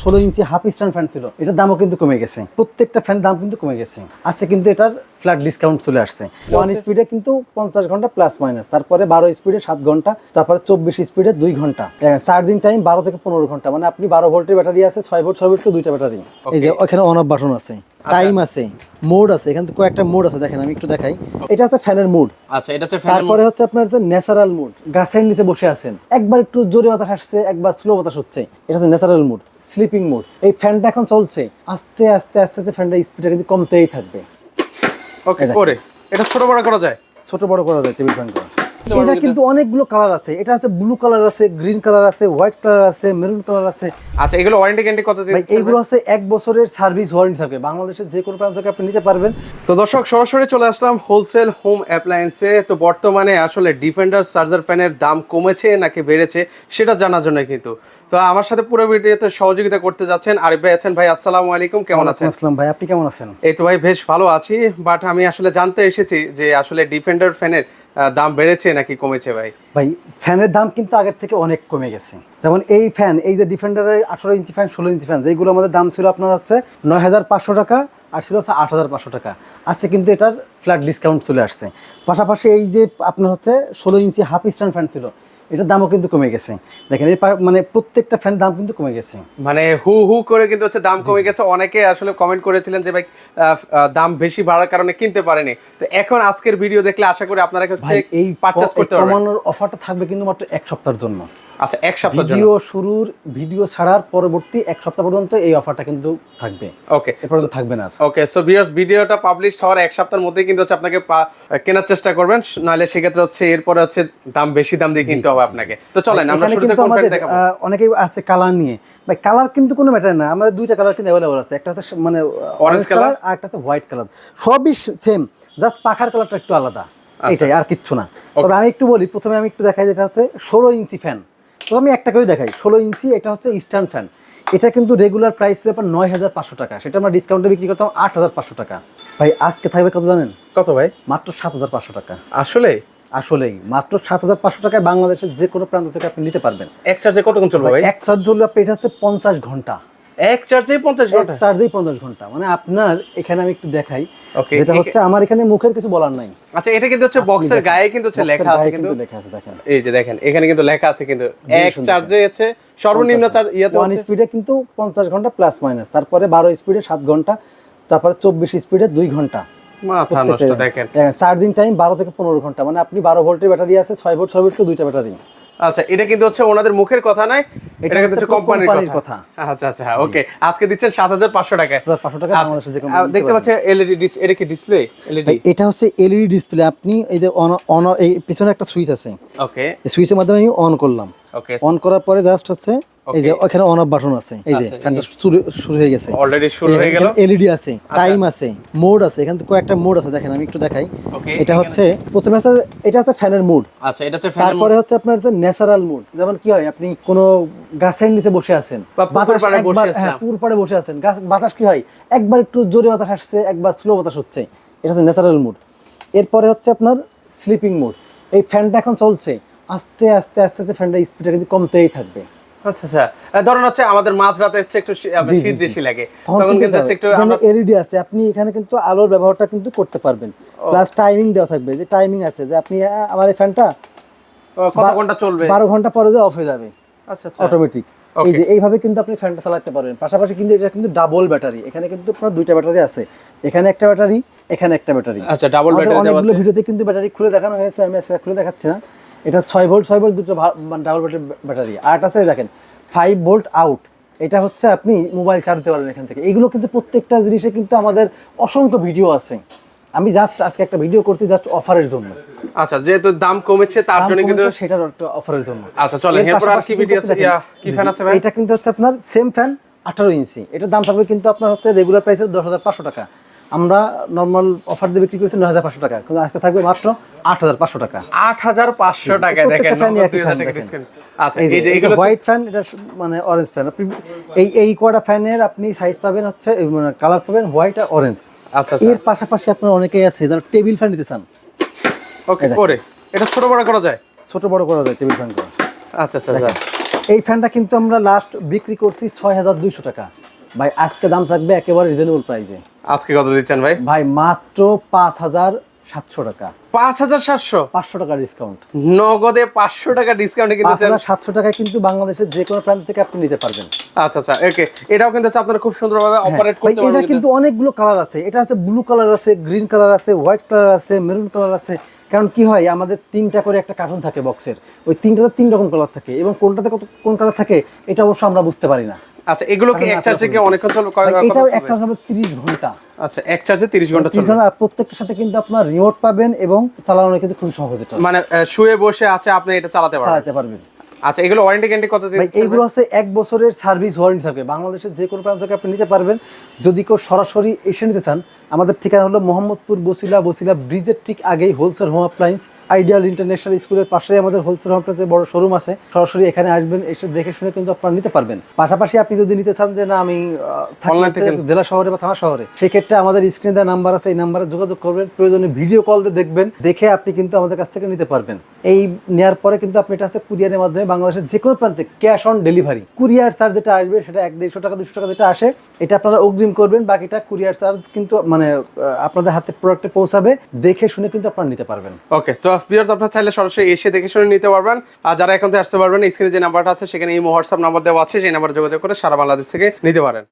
16 ইঞ্চি half stand fan ছিল, এটার দামও কিন্তু কমে গেছে। প্রত্যেকটা ফ্যান দাম কিন্তু কমে গেছে। আজকে কিন্তু এটার ফ্ল্যাট ডিসকাউন্ট চলে আসছে। 1 স্পিডে কিন্তু 50 ঘন্টা প্লাস মাইনাস, তারপরে 12 স্পিডে 7 ঘন্টা, তারপরে 24 স্পিডে 2 ঘন্টা, চার্জিং টাইম 12 থেকে 15 ঘন্টা। মানে আপনি 12 ভোল্টের ব্যাটারি আছে, 6 ভোল্ট 6 ভোল্টের দুইটা ব্যাটারি। এই যে ওখানে অন অফ বাটন আছে, টাইম আছে, মোড আছে, এখানে তো কয়েকটা মোড আছে, দেখেন আমি একটু দেখাই। এটা হচ্ছে ফ্যানের মোড। আচ্ছা, এটা হচ্ছে ফ্যানের মোড। তারপরে হচ্ছে আপনার ন্যাচারাল মোড, গাছের নিচে বসে আছেন, একবার একটু জোরে বাতাস আসছে, একবার স্লো বাতাস হচ্ছে, এটা হচ্ছে ন্যাচারাল মোড। স্লিপিং মোড, এই ফ্যানটা এখন চলছে, আস্তে আস্তে আস্তে আস্তে ফ্যানটা স্পিডটা কিন্তু কমতেই থাকবে। ওকে, করে এটা ছোট বড় করা যায়, ছোট বড় করা যায় টেবিল ফ্যান করা। এটা কিন্তু অনেকগুলো কালার আছে, এটা আছে ব্লু কালার আছে, গ্রিন কালার আছে, হোয়াইট কালার আছে, মেরুন কালার আছে। আচ্ছা, এগুলো ওয়ারেন্টি গ্যারান্টি কত দিন? এইগুলো আছে 1 বছরের সার্ভিস ওয়ারেন্টি থাকবে, বাংলাদেশের যে কোনো প্রান্ত থেকে আপনি নিতে পারবেন। তো দর্শক, সরাসরি চলে আসলাম হোলসেল হোম অ্যাপ্লায়েন্সে। তো বর্তমানে আসলে ডিফেন্ডার চার্জার ফ্যানের দাম কমেছে নাকি বেড়েছে সেটা জানার জন্য কিন্তু তো আমার সাথে পুরো ভিডিওতে সহযোগিতা করতে যাচ্ছেন আরিফ ভাই আছেন। ভাই আসসালামু আলাইকুম, কেমন আছেন? আসসালাম ভাই, আপনি কেমন আছেন? এই তো ভাই বেশ ভালো আছি, বাট আমি আসলে জানতে এসেছি যে আসলে ডিফেন্ডার ফ্যানের দাম বেড়েছে নাকি কমেছে ভাই? ভাই ফ্যানের দাম কিন্তু আগের থেকে অনেক কমে গেছে। যেমন এই ফ্যান, এই যে ডিফেন্ডারের 18 ইঞ্চি ফ্যান, 16 ইঞ্চি ফ্যান, যেগুলো আমাদের দাম ছিল আপনার হচ্ছে 9,500 টাকা, আর ছিল হচ্ছে 8,500 টাকা। আজকে কিন্তু এটার ফ্ল্যাট ডিসকাউন্ট চলে আসছে। পাশাপাশি এই যে আপনার হচ্ছে 16 ইঞ্চি হাফ স্ট্যান্ড ফ্যান ছিল, এটার দামও কিন্তু কমে গেছে। দেখেন এই মানে প্রত্যেকটা ফ্যান দাম কিন্তু কমে গেছে, মানে হু হু করে কিন্তু হচ্ছে দাম কমে গেছে। অনেকে আসলে কমেন্ট করেছিলেন যে ভাই দাম বেশি বাড়ার কারণে কিনতে পারেনি। তো এখন আজকের ভিডিও দেখলে আশা করি আপনারা হচ্ছে এই পারচেজ করতে পারবেন। কমানোর অফারটা থাকবে কিন্তু মাত্র 1 সপ্তাহের জন্য। আচ্ছা, 1 সপ্তাহের জন্য? ভিডিও ছাড়ার পরবর্তী 1 সপ্তাহ পর্যন্ত এই অফারটা কিন্তু থাকবে। ওকে, এরপর থাকবে না। ওকে, সো ভিউয়ার্স, ভিডিওটা পাবলিশ হওয়ার 1 সপ্তাহের মধ্যেই কিন্তু হচ্ছে আপনাকে কেনার চেষ্টা করবেন, নাহলে সেক্ষেত্রে হচ্ছে এরপরে হচ্ছে দাম বেশি দাম দিয়ে কিনতে হবে আপনাকে। তো চলেন আমরা শুরুতে কোন ফ্যান দেখাবো। অনেকেই আছে কালার নিয়ে। ভাই কালার কিন্তু কোনো ম্যাটার না, আমাদের দুইটা কালার কিন্তু অ্যাভেলেবল আছে। একটা হচ্ছে মানে অরেঞ্জ কালার, আর একটা হচ্ছে হোয়াইট কালার। সবই সেম, জাস্ট পাখার কালারটা একটু আলাদা, এটাই, আর কিচ্ছু না। তবে আমি একটু বলি, প্রথমে আমি একটু দেখাই, যেটা হচ্ছে 16 ইঞ্চি ফ্যান। তো আমি একটা করে দেখাই, 16 ইঞ্চি, এটা হচ্ছে স্ট্যান্ড ফ্যান। এটা কিন্তু রেগুলার প্রাইস ছিল আপনার 9,500 টাকা, সেটা আমরা ডিসকাউন্টে বিক্রি করতাম 8,500 টাকা। ভাই আজকে থাকবে কত জানেন? কত ভাই? মাত্র 7,500 টাকা। আসলেই মাত্র 7,500 টাকায় বাংলাদেশের যে কোনো প্রান্ত থেকে আপনি নিতে পারবেন। এক চার্জে কতক্ষণ চলবে ভাই? এক চার্জ হলো আপনি, এটা হচ্ছে 50 ঘন্টা। এক চার্জেই 50 ঘন্টা? এক চার্জেই 50 ঘন্টা। মানে আপনার এখানে আমি একটু দেখাই, ওকে, যেটা হচ্ছে আমার এখানে মুখের কিছু বলার নাই। আচ্ছা, এটা কিন্তু হচ্ছে বক্সের গায়ে কিন্তু হচ্ছে লেখা আছে, কিন্তু লেখা আছে, দেখেন এই যে দেখেন এখানে কিন্তু লেখা আছে, কিন্তু এক চার্জে হচ্ছে সর্বনিম্ন চার্জ 1 স্পিডে কিন্তু 50 ঘন্টা প্লাস মাইনাস, তারপরে 12 স্পিডে 7 ঘন্টা, তারপরে 24 স্পিডে 2 ঘন্টা। মাথা নষ্ট। দেখেন চার্জিং টাইম 12 থেকে 15 ঘন্টা। মানে আপনি 12 ভোল্টের ব্যাটারি আছে, 6 ভোল্ট 6 ভোল্টের দুইটা ব্যাটারি। আচ্ছা, এটা কিন্তু হচ্ছে ওনাদের মুখের কথা নয়, এটা কিন্তু হচ্ছে কোম্পানির কথা। আচ্ছা আচ্ছা, ওকে, আজকে দিচ্ছেন 7,500 টাকা। 7,500 টাকা বাংলাদেশে যে কোনো দেখতে পাচ্ছেন এলইডি ডিসপ্লে। এটা কি ডিসপ্লে এলইডি? এটা হচ্ছে এলইডি ডিসপ্লে। আপনি এই যে অন, এই পিছনে একটা সুইচ আছে, ওকে, এই সুইচের মাধ্যমে আমি অন করলাম। ওকে, অন করার পরে জাস্ট হচ্ছে এই যে ওখানে অন অফ বাটন আছে, এই যে ফ্যানটা শুরু হয়ে গেছে, অলরেডি শুরু হয়ে গেল। এলইডি আছে, টাইম আছে, মোড আছে, এখানে তো কয়েকটা মোড আছে, দেখেন আমি একটু দেখাই। ওকে, এটা হচ্ছে প্রথমে আছে, এটা হচ্ছে ফ্যানের মোড। আচ্ছা, এটা হচ্ছে ফ্যানের মোড। তারপরে হচ্ছে আপনার ন্যাচারাল মোড। যেমন কি হয়, আপনি কোনো গাছের নিচে বসে আছেন, পুকুর পাড়ে বসে আছেন, পুকুর পাড়ে বসে আছেন, বাতাস কি হয়, একবার একটু জোরে বাতাস আসছে, একবার স্লো বাতাস হচ্ছে, এটা হচ্ছে ন্যাচারাল মোড। এরপরে হচ্ছে আপনার স্লিপিং মোড। এই ফ্যানটা এখন চলছে, আস্তে আস্তে আস্তে আস্তে ফ্যানটা স্পিডটা কিন্তু কমতেই থাকবে। আচ্ছা আচ্ছা, ধরুন হচ্ছে আমাদের মাঝরাতে হচ্ছে একটু শীত বেশি লাগে, তখন কিন্তু হচ্ছে একটু এলইডি আছে, আপনি এখানে কিন্তু আলোর ব্যবহারটা কিন্তু করতে পারবেন। প্লাস টাইমিং দেওয়া থাকবে, যে টাইমিং আছে যে আপনি আমার এই ফ্যানটা কত ঘন্টা চলবে, 12 ঘন্টা পরে যে অফ হয়ে যাবে। আচ্ছা আচ্ছা, অটোমেটিক। এই যে এইভাবে কিন্তু আপনি ফ্যানটা চালাতে পারবেন। পাশাপাশি কিন্তু এটা কিন্তু ডাবল ব্যাটারি, এখানে কিন্তু আপনার দুইটা ব্যাটারি আছে, এখানে একটা ব্যাটারি, এখানে একটা ব্যাটারি। আচ্ছা, ডাবল ব্যাটারি দেওয়া আছে। অনেকগুলো ভিডিওতে কিন্তু ব্যাটারি খুলে দেখানো হয়েছে, আমি আজকে খুলে দেখাচ্ছি না। এটা 6 ভোল্ট 6 ভোল্ট দুটো ডাবল ব্যাটারি। আর একটা আছে দেখেন 5 ভোল্ট আউট, এটা হচ্ছে আপনি মোবাইল চার্জ দিতে পারবেন এখান থেকে। এগুলো কিন্তু প্রত্যেকটা জিনিসে কিন্তু আমাদের অসংখ্য ভিডিও আছে। আমি জাস্ট আজকে একটা ভিডিও করছি জাস্ট অফারের জন্য। আচ্ছা, যেহেতু দাম কমেছে তার জন্য কিন্তু সেটার একটা অফারের জন্য। আচ্ছা চলেন, এরপর আর কি ভিডিও আছে, কি ফ্যান আছে ভাই? এটা কিন্তু হচ্ছে আপনার সেম ফ্যান 18 ইঞ্চি। এটার দাম থাকবে কিন্তু আপনার হচ্ছে রেগুলার প্রাইসে 10,500 টাকা। আমরা নরমাল অফার দিয়ে বিক্রি করছি 9,500 টাকা, কিন্তু আজকে থাকবে মাত্র 8,500 টাকা। 8,500 টাকায় দেখেন। আচ্ছা, এই যে এগুলো হোয়াইট ফ্যান, এটা মানে অরেঞ্জ ফ্যান। আপনি এই কোয়াটা ফ্যানের আপনি সাইজ পাবেন হচ্ছে মানে কালার পাবেন হোয়াইট আর অরেঞ্জ। আচ্ছা, এর পাশাপাশি আপনার অনেকেই আছে যারা টেবিল ফ্যান নিতে চান। ওকে, করে এটা ছোট বড় করা যায়? ছোট বড় করা যায় টেবিল ফ্যান করা। আচ্ছা আচ্ছা, এই ফ্যানটা কিন্তু আমরা লাস্ট বিক্রি করছি 6200 টাকা ভাই। আজকে দাম থাকবে একেবারে রিজনেবল প্রাইসে। আজকে কত দিচ্ছেন ভাই? ভাই মাত্র 5700 টাকা। 5700? 500 টাকা ডিসকাউন্ট, নগদে 500 টাকা ডিসকাউন্টে কিন্তু 5700 টাকায় কিন্তু বাংলাদেশের যে কোনো প্রান্ত থেকে আপনি নিতে পারবেন। আচ্ছা আচ্ছা, ওকে। এটাও কিন্তু হচ্ছে আপনারা খুব সুন্দরভাবে অপারেট করতে এটা পারবেন। কিন্তু অনেকগুলো কালার আছে, এটা আছে ব্লু কালার আছে, গ্রিন কালার আছে, হোয়াইট কালার আছে, মেরুন কালার আছে। কারণ কি হয়, আমাদের 3টা করে একটা কার্টুন থাকে বক্সের, ওই 3টাতে 3 রকম কালার থাকে এবং কোনটাতে কোন কালার থাকে এটা অবশ্য আমরা বুঝতে পারি না। আচ্ছা, এগুলো কি এক চার্জে কি অনেকক্ষণ চলবে? এটাও এক চার্জ হবে 30 ঘন্টা। আচ্ছা, এক চার্জে 30 ঘন্টা 30 চলবে। ঘন্টা। আর প্রত্যেকটার সাথে কিন্তু আপনার রিমোট পাবেন এবং চালানো কিন্তু খুব সহজ, এটা মানে শুয়ে বসে আছে আপনি এটা চালাতে চালাতে পারবেন। পারবেন। আচ্ছা, এগুলো ওয়ারেন্টি গ্যারান্টি কত দিন? ভাই এইগুলো আছে 1 বছরের সার্ভিস ওয়ারেন্টি থাকবে, বাংলাদেশের যে কোনো প্রান্ত থেকে আপনি নিতে পারবেন। যদি কেউ সরাসরি এসে নিতে চান, আমাদের ঠিকানা হলো মোহাম্মদপুর বসিলা ব্রিজের ঠিক আগেই wholesale home appliance ideal international স্কুলের পাশেই আমাদের হোলসেল হোম অ্যাপ্লায়েন্সের বড় শোরুম আছে। সরাসরি এখানে আসবেন, এসে দেখে শুনে কিন্তু আপনারা নিতে পারবেন। পাশাপাশি আপনি যদি নিতে চান যে না আমি জেলা শহরে বা থানা শহরে, সেক্ষেত্রে আমাদের স্ক্রিনে দেওয়া নাম্বার আছে, এই নাম্বারে যোগাযোগ করবেন। প্রয়োজনে ভিডিও কল দিয়ে দেখবেন, দেখে আপনি কিন্তু আমাদের কাছ থেকে নিতে পারবেন। এই নেওয়ার পরে কিন্তু আপনি এটা আছে কুরিয়ারের মাধ্যমে বাংলাদেশের যে কোনো প্রান্তে cash on delivery. Courier charge যেটা আসবে সেটা 100-150 টাকা 200 টাকা যেটা আসে এটা আপনারা অগ্রিম করবেন, বাকিটা কুরিয়ার চার্জ কিন্তু মানে আপনাদের হাতে প্রোডাক্টে পৌঁছাবে, দেখে শুনে কিন্তু আপনারা নিতে পারবেন। ওকে, সো ভিউয়ার্স আপনারা চাইলে সরাসরি এসে দেখে শুনে নিতে পারবেন। আর যারা এখন থেকে আসতে পারবেন, স্ক্রিনে যে নাম্বারটা আছে সেখানে এই হোয়াটসঅ্যাপ নাম্বার দেওয়া আছে, সেই নাম্বারে যোগাযোগ করে সারা বাংলাদেশ থেকে নিতে পারেন।